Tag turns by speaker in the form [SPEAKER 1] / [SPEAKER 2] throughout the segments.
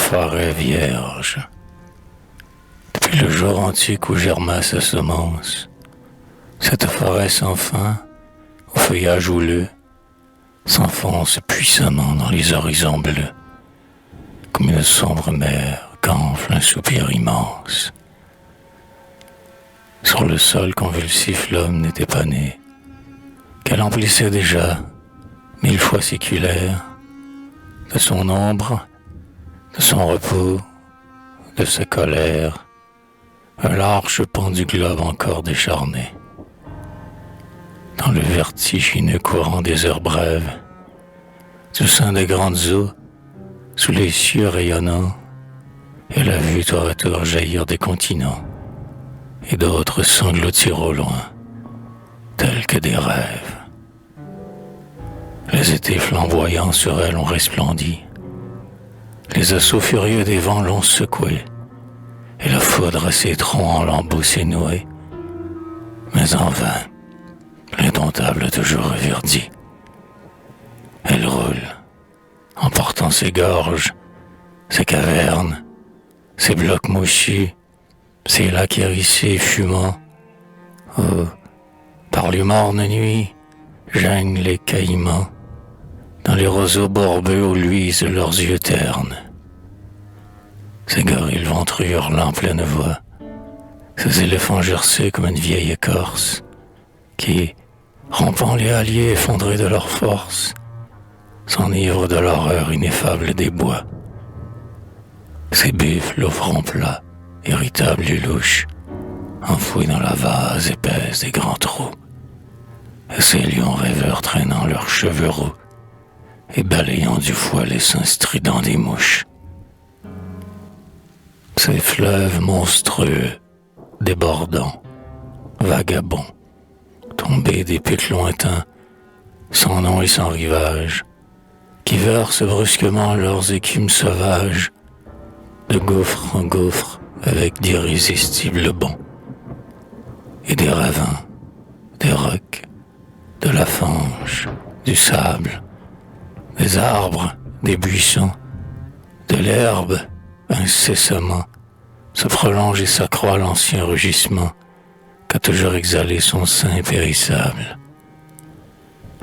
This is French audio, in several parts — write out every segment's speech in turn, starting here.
[SPEAKER 1] forêt vierge. Depuis le jour antique où germa sa semence, cette forêt sans fin, au feuillage houleux, s'enfonce puissamment dans les horizons bleus, comme une sombre mer qu'enfle un soupir immense. Sur le sol convulsif, l'homme n'était pas né, qu'elle emplissait déjà, 1000 fois séculaire, de son ombre, de son repos, de sa colère, un large pan du globe encore décharné. Dans le vertigineux courant des heures brèves, du sein des grandes eaux, sous les cieux rayonnants, elle a vu tour à tour jaillir des continents, et d'autres s'engloutir au loin, tels que des rêves. Les étés flamboyants sur elle ont resplendi, les assauts furieux des vents l'ont secouée, et la foudre à ses troncs en lambeaux s'est nouée, mais en vain, l'indomptable a toujours reverdi. Elle roule, emportant ses gorges, ses cavernes, ses blocs mouchus, ses lacs hérissés fumants. Oh, par les mornes nuits, gênent les caïmans, dans les roseaux borbeux où luisent leurs yeux ternes. Ces gorilles ventrus hurlant en pleine voix, ces éléphants gercés comme une vieille écorce, qui, rompant les halliers effondrés de leur force, s'enivrent de l'horreur ineffable des bois. Ces buffles au front plat, irritables et louches, enfouis dans la vase épaisse des grands trous, et ces lions rêveurs traînant leurs cheveux roux et balayant du foie les seins stridents des mouches. Ces fleuves monstrueux, débordants, vagabonds, tombés des pics lointains, sans nom et sans rivage, qui versent brusquement leurs écumes sauvages, de gouffre en gouffre avec d'irrésistibles bonds, et des ravins, des rocs, de la fange, du sable, des arbres, des buissons, de l'herbe, incessamment, se prolonge et s'accroît l'ancien rugissement qu'a toujours exhalé son sein impérissable.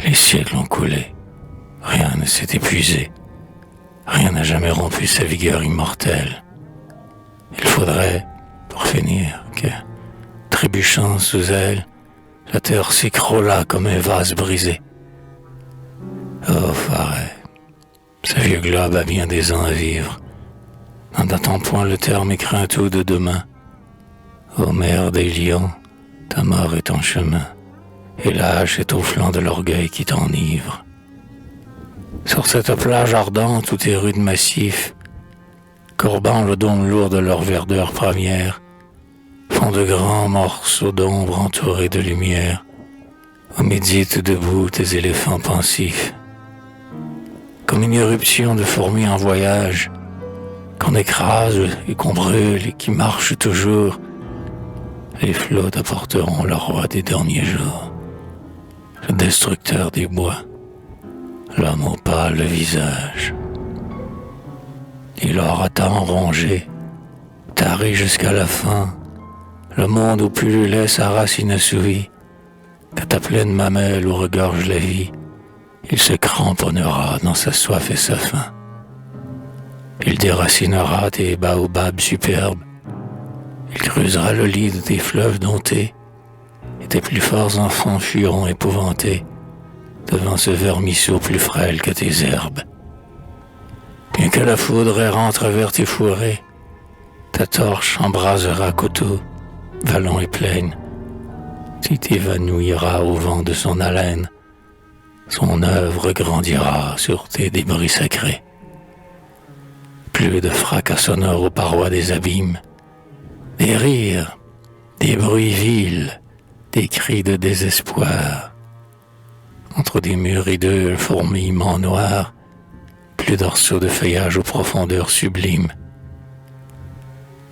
[SPEAKER 1] Les siècles ont coulé, rien ne s'est épuisé, rien n'a jamais rompu sa vigueur immortelle. Il faudrait, pour finir, que, trébuchant sous elle, la terre s'écroulât comme un vase brisé. Oh, forêt, ce vieux globe a bien des ans à vivre. N'en datant point le terme écrin tout de demain. Ô mère des lions, ta mort est en chemin, et l'âge est au flanc de l'orgueil qui t'enivre. Sur cette plage ardente où tes rudes massifs, courbant le dôme lourd de leur verdeur première, font de grands morceaux d'ombre entourés de lumière, où méditent debout tes éléphants pensifs. Comme une éruption de fourmis en voyage, qu'on écrase et qu'on brûle et qui marche toujours, les flots t'apporteront le roi des derniers jours, le destructeur des bois, l'homme au pâle visage. Il aura tant rongé, taré jusqu'à la fin, le monde où pullulait sa race inassouvie, qu'à ta pleine mamelle où regorge la vie, il se cramponnera dans sa soif et sa faim. Il déracinera tes baobabs superbes, il creusera le lit de tes fleuves domptés, et tes plus forts enfants fuiront épouvantés devant ce vermisseau plus frêle que tes herbes. Bien que la foudre errant à travers tes fourrés, ta torche embrasera coteaux, vallons et plaines. Tu t'évanouiras au vent de son haleine, son œuvre grandira sur tes débris sacrés. Plus de fracas sonores aux parois des abîmes, des rires, des bruits vils, des cris de désespoir. Entre des murs hideux, le fourmillement noir, plus d'arceaux de feuillage aux profondeurs sublimes.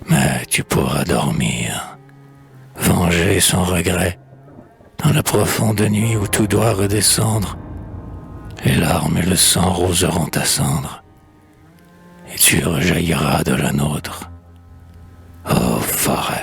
[SPEAKER 1] Mais tu pourras dormir, venger sans regret, dans la profonde nuit où tout doit redescendre. Les larmes et le sang roseront ta cendre, et tu rejailliras de la nôtre. Ô forêt.